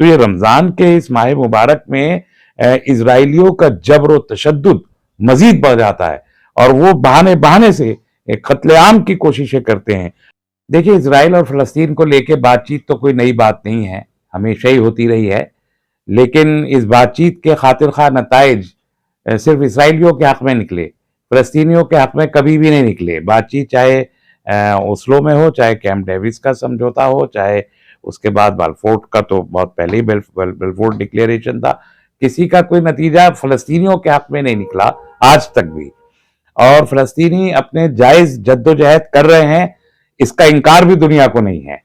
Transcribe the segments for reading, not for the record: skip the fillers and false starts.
تو یہ رمضان کے اس ماہ مبارک میں اسرائیلیوں کا جبر و تشدد مزید بڑھ جاتا ہے، اور وہ بہانے سے قتل عام کی کوششیں کرتے ہیں۔ دیکھیں، اسرائیل اور فلسطین کو لے کے بات چیت تو کوئی نئی بات نہیں ہے، ہمیشہ ہی ہوتی رہی ہے، لیکن اس بات چیت کے خاطر خواہ نتائج صرف اسرائیلیوں کے حق میں نکلے، فلسطینیوں کے حق میں کبھی بھی نہیں نکلے۔ بات چیت چاہے اوسلو میں ہو، چاہے کیمپ ڈیوڈ کا سمجھوتا ہو، چاہے اس کے بعد بلفور کا، تو بہت پہلے ہی بلفور ڈکلیریشن تھا، کسی کا کوئی نتیجہ فلسطینیوں کے حق میں نہیں نکلا آج تک بھی۔ اور فلسطینی اپنے جائز جد و جہد کر رہے ہیں، اس کا انکار بھی دنیا کو نہیں ہے۔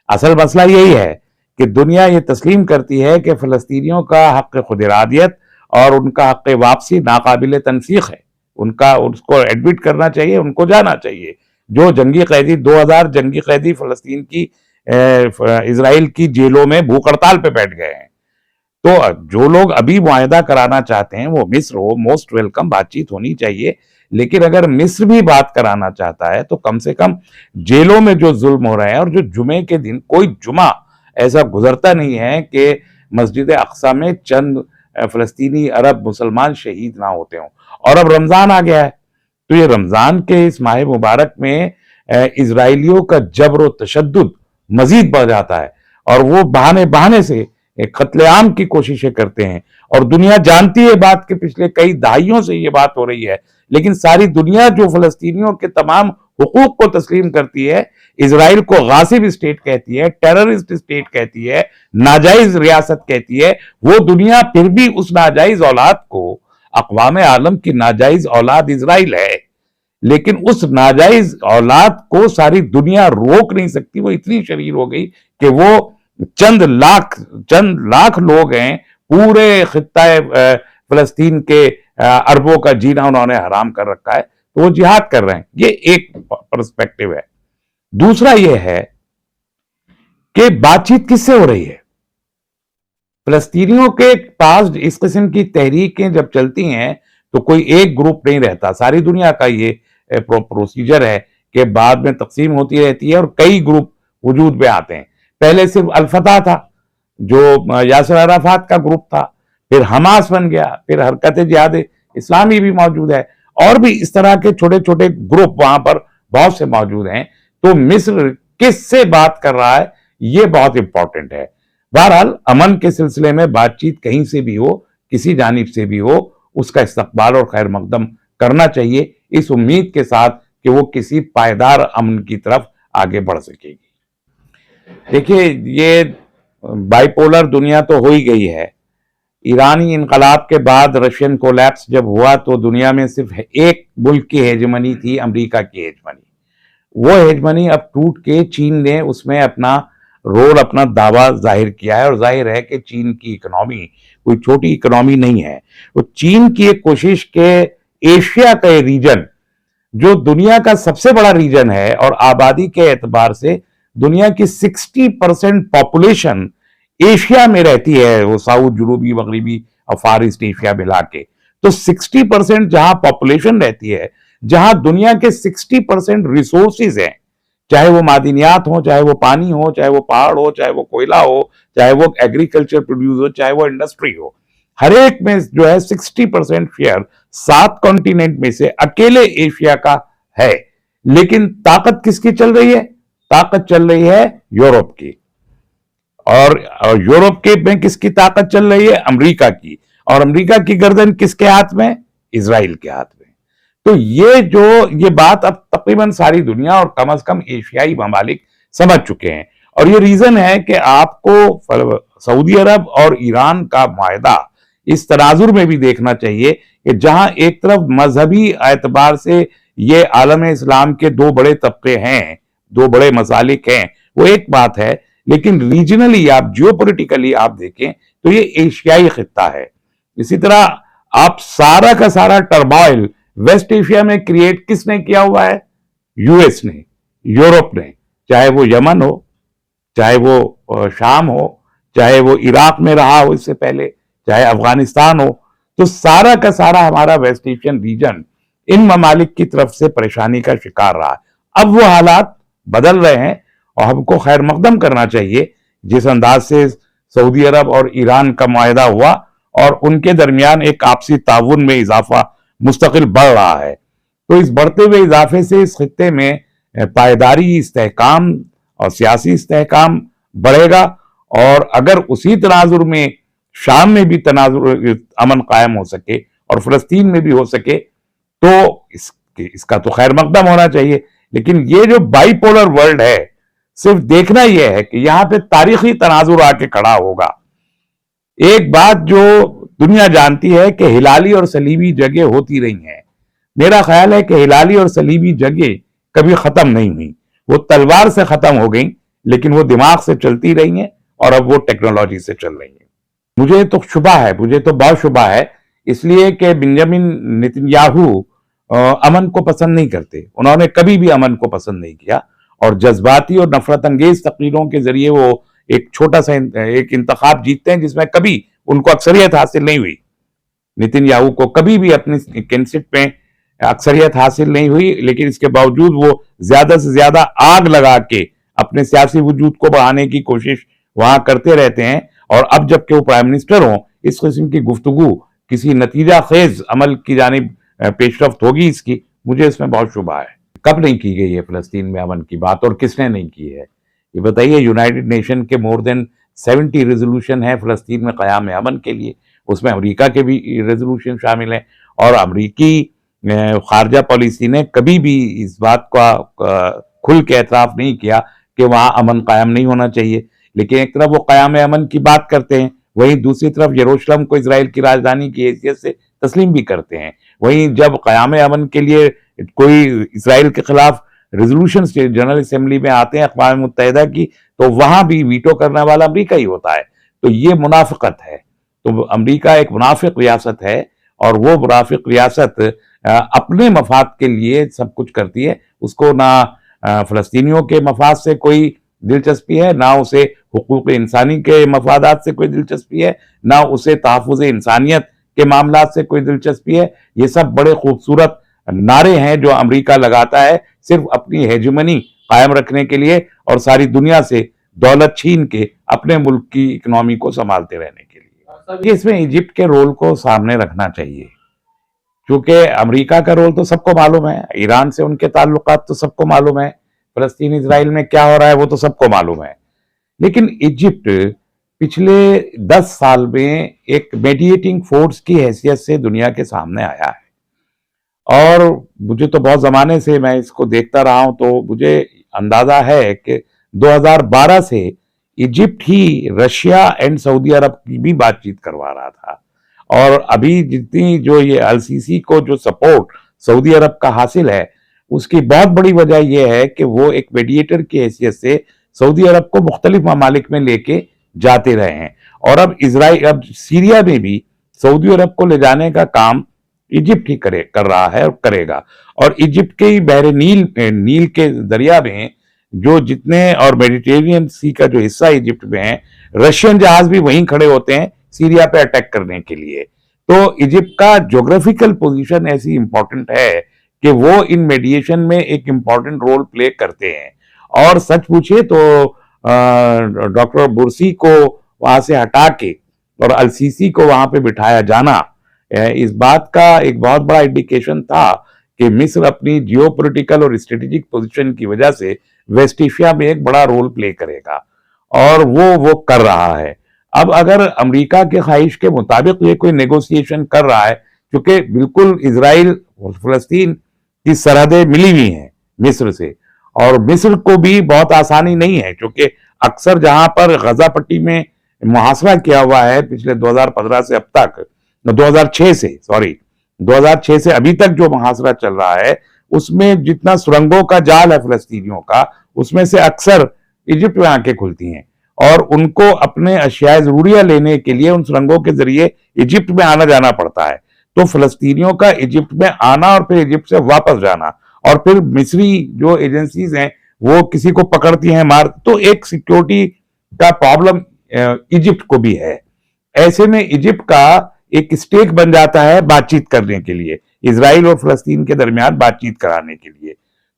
اصل مسئلہ یہی ہے کہ دنیا یہ تسلیم کرتی ہے کہ فلسطینیوں کا حق خود ارادیت اور ان کا حق واپسی ناقابل تنسیخ ہے، اس کو ایڈمٹ کرنا چاہیے، ان کو جانا چاہیے۔ جو جنگی قیدی 2000 جنگی قیدی فلسطین کی اسرائیل کی جیلوں میں بھوک ہڑتال پہ بیٹھ گئے ہیں، تو جو لوگ ابھی معاہدہ کرانا چاہتے ہیں وہ مصر ہو، موسٹ ویلکم، بات چیت ہونی چاہیے۔ لیکن اگر مصر بھی بات کرانا چاہتا ہے تو کم سے کم جیلوں میں جو ظلم ہو رہے ہیں، اور جو جمعے کے دن کوئی جمعہ ایسا گزرتا نہیں ہے کہ مسجد اقصی میں چند فلسطینی عرب مسلمان شہید نہ ہوتے ہوں۔ اور اب رمضان آ گیا ہے، تو یہ رمضان کے اس ماہ مبارک میں اسرائیلیوں کا جبر و تشدد مزید بڑھ جاتا ہے، اور وہ بہانے سے قتل عام کی کوششیں کرتے ہیں۔ اور دنیا جانتی ہے بات کہ پچھلے کئی دہائیوں سے یہ بات ہو رہی ہے، لیکن ساری دنیا جو فلسطینیوں کے تمام حقوق کو تسلیم کرتی ہے، اسرائیل کو غاصب اسٹیٹ کہتی ہے، ٹیررسٹ اسٹیٹ کہتی ہے، ناجائز ریاست کہتی ہے، وہ دنیا پھر بھی اس ناجائز اولاد کو، اقوام عالم کی ناجائز اولاد اسرائیل ہے، لیکن اس ناجائز اولاد کو ساری دنیا روک نہیں سکتی۔ وہ اتنی شریر ہو گئی کہ وہ چند لاکھ لوگ ہیں، پورے خطہ فلسطین کے اربوں کا جینا انہوں نے حرام کر رکھا ہے، تو وہ جہاد کر رہے ہیں۔ یہ ایک پرسپیکٹو ہے۔ دوسرا یہ ہے کہ بات چیت کس سے ہو رہی ہے؟ فلسطینیوں کے پاس اس قسم کی تحریکیں جب چلتی ہیں تو کوئی ایک گروپ نہیں رہتا، ساری دنیا کا یہ پروسیجر ہے کہ بعد میں تقسیم ہوتی رہتی ہے اور کئی گروپ وجود میں آتے ہیں۔ پہلے صرف الفتح تھا جو یاسر عرفات کا گروپ تھا، پھر حماس بن گیا، پھر حرکت جہاد اسلامی بھی موجود ہے، اور بھی اس طرح کے چھوٹے چھوٹے گروپ وہاں پر بہت سے موجود ہیں۔ تو مصر کس سے بات کر رہا ہے، یہ بہت امپورٹنٹ ہے۔ بہرحال امن کے سلسلے میں بات چیت کہیں سے بھی ہو، کسی جانب سے بھی ہو، اس کا استقبال اور خیر مقدم کرنا چاہیے، اس امید کے ساتھ کہ وہ کسی پائیدار امن کی طرف آگے بڑھ سکے گی۔ دیکھیے، یہ بائی پولر دنیا تو ہو ہی گئی ہے۔ ایرانی انقلاب کے بعد رشین کولیپس جب ہوا تو دنیا میں صرف ایک ملک کی ہیجمنی تھی، امریکہ کی ہیجمنی۔ وہ ہیجمنی اب ٹوٹ کے چین نے اس میں اپنا رول، اپنا دعویٰ ظاہر کیا ہے، اور ظاہر ہے کہ چین کی اکنامی کوئی چھوٹی اکنامی نہیں ہے۔ وہ چین کی ایک کوشش کہ ایشیا کا یہ ریجن جو دنیا کا سب سے بڑا ریجن ہے، اور آبادی کے اعتبار سے دنیا کی 60% پاپولیشن ایشیا میں رہتی ہے، وہ ساؤتھ، جنوبی، مغربی اور فار ایسٹ ایشیا ملا کے، تو 60% جہاں پاپولیشن رہتی ہے، جہاں دنیا کے 60% ریسورسز ہیں، چاہے وہ معدنیات ہوں، چاہے وہ پانی ہو، چاہے وہ پہاڑ ہو، چاہے وہ کوئلہ ہو، چاہے وہ ایگریکلچر پروڈیوس ہو، چاہے وہ انڈسٹری ہو، ہر ایک میں جو ہے 60% شیئر 7 کانٹیننٹ میں سے اکیلے ایشیا کا ہے۔ لیکن طاقت کس کی چل رہی ہے؟ طاقت چل رہی ہے یورپ کی، اور یورپ کے میں کس کی طاقت چل رہی ہے؟ امریکہ کی، اور امریکہ کی گردن کس کے ہاتھ میں؟ اسرائیل کے ہاتھ میں۔ تو یہ بات اب تقریباً ساری دنیا اور کم از کم ایشیائی ممالک سمجھ چکے ہیں، اور یہ ریزن ہے کہ آپ کو سعودی عرب اور ایران کا معاہدہ اس تناظر میں بھی دیکھنا چاہیے کہ جہاں ایک طرف مذہبی اعتبار سے یہ عالم اسلام کے 2 بڑے طبقے ہیں، 2 بڑے مسالک ہیں، وہ ایک بات ہے، لیکن ریجنلی آپ جیو پولیٹیکلی آپ دیکھیں تو یہ ایشیائی خطہ ہے۔ اسی طرح آپ سارا کا سارا ٹرموائل ویسٹ ایشیا میں کریٹ کس نے کیا ہوا ہے؟ یو ایس نے، یورپ نے، چاہے وہ یمن ہو، چاہے وہ شام ہو، چاہے وہ عراق میں رہا ہو اس سے پہلے، چاہے افغانستان ہو، تو سارا کا سارا ہمارا ویسٹ ایشین ریجن ان ممالک کی طرف سے پریشانی کا شکار رہا۔ اب وہ حالات بدل رہے ہیں، اور ہم کو خیر مقدم کرنا چاہیے جس انداز سے سعودی عرب اور ایران کا معاہدہ ہوا اور ان کے درمیان ایک آپسی تعاون میں اضافہ مستقل بڑھ رہا ہے. تو اس بڑھتے ہوئے اضافے سے اس خطے میں پائیداری، استحکام اور سیاسی استحکام بڑھے گا، اور اگر اسی تناظر میں شام میں بھی امن قائم ہو سکے اور فلسطین میں بھی ہو سکے تو اس کا تو خیر مقدم ہونا چاہیے. لیکن یہ جو بائی پولر ورلڈ ہے، صرف دیکھنا یہ ہے کہ یہاں پہ تاریخی تناظر آ کے کھڑا ہوگا. ایک بات جو دنیا جانتی ہے کہ ہلالی اور صلیبی جنگیں ہوتی رہی ہیں. میرا خیال ہے کہ ہلالی اور صلیبی جنگیں کبھی ختم نہیں ہوئی. وہ تلوار سے ختم ہو گئیں لیکن وہ دماغ سے چلتی رہی ہیں اور اب وہ ٹیکنالوجی سے چل رہی ہیں. مجھے تو بہت شبہ ہے، اس لیے کہ بنیامین نتنیاہو امن کو پسند نہیں کرتے. انہوں نے کبھی بھی امن کو پسند نہیں کیا اور جذباتی اور نفرت انگیز تقریروں کے ذریعے وہ ایک چھوٹا سا ایک انتخاب جیتتے ہیں جس میں کبھی ان کو اکثریت حاصل نہیں ہوئی. نتنیاہو کو کبھی بھی اپنی کنسٹ میں اکثریت حاصل نہیں ہوئی، لیکن اس کے باوجود وہ زیادہ سے زیادہ آگ لگا کے اپنے سیاسی وجود کو بڑھانے کی کوشش وہاں کرتے رہتے ہیں. اور اب جب کہ وہ پرائم منسٹر ہوں، اس قسم کی گفتگو کسی نتیجہ خیز عمل کی جانب پیش رفت ہوگی اس کی، مجھے اس میں بہت شبہ ہے. کب نہیں کی گئی ہے فلسطین میں امن کی بات اور کس نے نہیں کی ہے یہ بتائیے. یونائٹڈ نیشن کے مور دین 70 ریزولوشن ہے فلسطین میں قیام امن کے لیے، اس میں امریکہ کے بھی ریزولوشن شامل ہیں، اور امریکی خارجہ پالیسی نے کبھی بھی اس بات کا کھل کے اعتراف نہیں کیا کہ وہاں امن قائم نہیں ہونا چاہیے. لیکن ایک طرف وہ قیام امن کی بات کرتے ہیں، وہیں دوسری طرف یروشلم کو اسرائیل کی راجدھانی کی حیثیت سے تسلیم بھی کرتے ہیں. وہیں جب قیام امن کے لیے کوئی اسرائیل کے خلاف ریزولوشن جنرل اسمبلی میں آتے ہیں اقوام متحدہ کی، تو وہاں بھی ویٹو کرنے والا امریکہ ہی ہوتا ہے. تو یہ منافقت ہے. تو امریکہ ایک منافق ریاست ہے، اور وہ منافق ریاست اپنے مفاد کے لیے سب کچھ کرتی ہے. اس کو نہ فلسطینیوں کے مفاد سے کوئی دلچسپی ہے، نہ اسے حقوق انسانی کے مفادات سے کوئی دلچسپی ہے، نہ اسے تحفظ انسانیت کے معاملات سے کوئی دلچسپی ہے. یہ سب بڑے خوبصورت نعرے ہیں جو امریکہ لگاتا ہے صرف اپنی ہیجمنی قائم رکھنے کے لیے اور ساری دنیا سے دولت چھین کے اپنے ملک کی اکنامی کو سنبھالتے رہنے کے لیے. اس میں ایجپٹ کے رول کو سامنے رکھنا چاہیے، کیونکہ امریکہ کا رول تو سب کو معلوم ہے، ایران سے ان کے تعلقات تو سب کو معلوم ہے، فلسطین اسرائیل میں کیا ہو رہا ہے وہ تو سب کو معلوم ہے. لیکن ایجپٹ پچھلے 10 سال میں ایک میڈیٹنگ فورس کی حیثیت سے دنیا کے سامنے آیا ہے، اور مجھے تو بہت زمانے سے میں اس کو دیکھتا رہا ہوں، تو مجھے اندازہ ہے کہ 2012 سے ایجپٹ ہی رشیا اینڈ سعودی عرب کی بھی بات چیت کروا رہا تھا. اور ابھی جتنی جو یہ السیسی کو جو سپورٹ سعودی عرب کا حاصل ہے، اس کی بہت بڑی وجہ یہ ہے کہ وہ ایک میڈیٹر کی حیثیت سے سعودی عرب کو مختلف ممالک میں لے کے جاتے رہے ہیں. اور اب سیریا میں بھی سعودی عرب کو لے جانے کا کام ایجپٹ ہی کر رہا ہے اور کرے گا. اور ایجپٹ کے بحر نیل کے دریا میں جو جتنے اور میڈیٹرینین سی کا جو حصہ ایجپٹ میں ہے، رشین جہاز بھی وہیں کھڑے ہوتے ہیں سیریا پہ اٹیک کرنے کے لیے. تو ایجپٹ کا جغرافیکل پوزیشن ایسی امپورٹنٹ ہے کہ وہ ان میڈیشن میں ایک امپورٹنٹ رول پلے کرتے ہیں. اور سچ پوچھے تو ڈاکٹر برسی کو وہاں سے ہٹا کے اور السیسی کو وہاں پہ بٹھایا جانا اس بات کا ایک بہت بڑا انڈیکیشن تھا کہ مصر اپنی جیو پولیٹیکل اور اسٹریٹجک پوزیشن کی وجہ سے ویسٹ ایشیا میں ایک بڑا رول پلے کرے گا، اور وہ کر رہا ہے. اب اگر امریکہ کے خواہش کے مطابق یہ کوئی نیگوسیشن کر رہا ہے، کیونکہ بالکل اسرائیل اور فلسطین کی سرحدیں ملی ہوئی ہیں مصر سے، اور مصر کو بھی بہت آسانی نہیں ہے، کیونکہ اکثر جہاں پر غزہ پٹی میں محاصرہ کیا ہوا ہے پچھلے 2015 سے اب تک، 2006 سے ابھی تک جو محاصرہ چل رہا ہے، اس میں جتنا سرنگوں کا جال ہے فلسطینیوں کا، اس میں سے اکثر ایجپٹ میں آنکھیں کھلتی ہیں، اور ان کو اپنے اشیاء ضروریہ لینے کے لیے ان سرنگوں کے ذریعے ایجپٹ میں آنا جانا پڑتا ہے. تو فلسطینیوں کا ایجپٹ میں آنا اور پھر ایجپٹ سے واپس جانا، اور پھر مصری جو ایجنسیز ہیں وہ کسی کو پکڑتی ہیں تو ایک سیکیورٹی کا پرابلم ایجپٹ کو بھی ہے. ایسے میں ایجپٹ کا ایک اسٹیک بن جاتا ہے بات چیت کرنے کے لیے، اسرائیل اور فلسطین کے درمیان بات چیت کرانے کے لیے.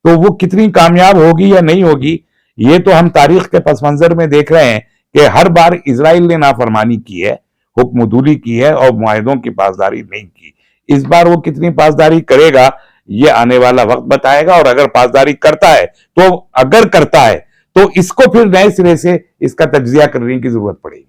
تو وہ کتنی کامیاب ہوگی یا نہیں ہوگی، یہ تو ہم تاریخ کے پس منظر میں دیکھ رہے ہیں کہ ہر بار اسرائیل نے نافرمانی کی ہے، حکم عدولی کی ہے اور معاہدوں کی پاسداری نہیں کی. اس بار وہ کتنی پاسداری کرے گا یہ آنے والا وقت بتائے گا. اور اگر پاسداری کرتا ہے تو اس کو پھر نئے سرے سے اس کا تجزیہ کرنے کی ضرورت پڑے گی.